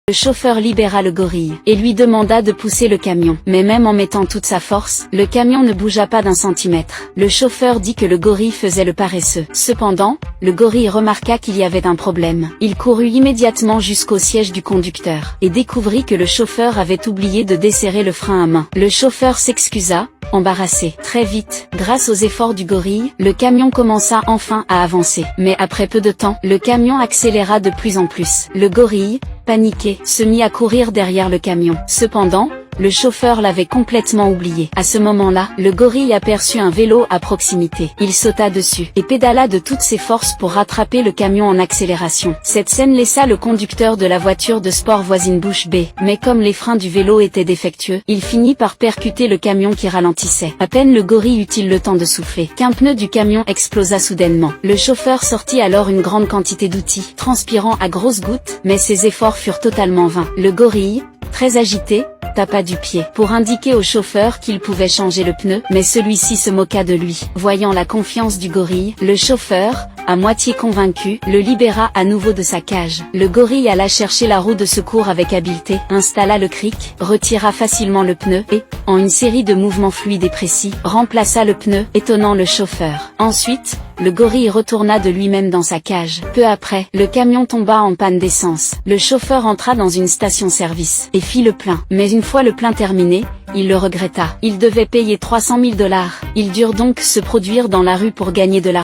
Le chauffeur libéra le gorille, et lui demanda de pousser le camion. Mais même en mettant toute sa force, le camion ne bougea pas d'un centimètre. Le chauffeur dit que le gorille faisait le paresseux. Cependant, le gorille remarqua qu'il y avait un problème. Il courut immédiatement jusqu'au siège du conducteur, et découvrit que le chauffeur avait oublié de desserrer le frein à main. Le chauffeur s'excusa, embarrassé. Très vite, grâce aux efforts du gorille, le camion commença enfin à avancer. Mais après peu de temps, le camion accéléra de plus en plus. Le gorille, paniqué, se mit à courir derrière le camion. Cependant, le chauffeur l'avait complètement oublié. À ce moment-là, le gorille aperçut un vélo à proximité. Il sauta dessus, et pédala de toutes ses forces pour rattraper le camion en accélération. Cette scène laissa le conducteur de la voiture de sport voisine bouche bée. Mais comme les freins du vélo étaient défectueux, il finit par percuter le camion qui ralentissait. À peine le gorille eut-il le temps de souffler, qu'un pneu du camion explosa soudainement. Le chauffeur sortit alors une grande quantité d'outils, transpirant à grosses gouttes, mais ses efforts furent totalement vains. Le gorille, très agité, tapa du pied pour indiquer au chauffeur qu'il pouvait changer le pneu, mais celui-ci se moqua de lui. Voyant la confiance du gorille, le chauffeur, à moitié convaincu, le libéra à nouveau de sa cage. Le gorille alla chercher la roue de secours avec habileté, installa le cric, retira facilement le pneu et, en une série de mouvements fluides et précis, remplaça le pneu, étonnant le chauffeur. Ensuite, le gorille retourna de lui-même dans sa cage. Peu après, le camion tomba en panne d'essence. Le chauffeur entra dans une station-service et fit le plein. Mais une fois le plein terminé, il le regretta. Il devait payer 300 000 $. Ils durent donc se produire dans la rue pour gagner de l'argent.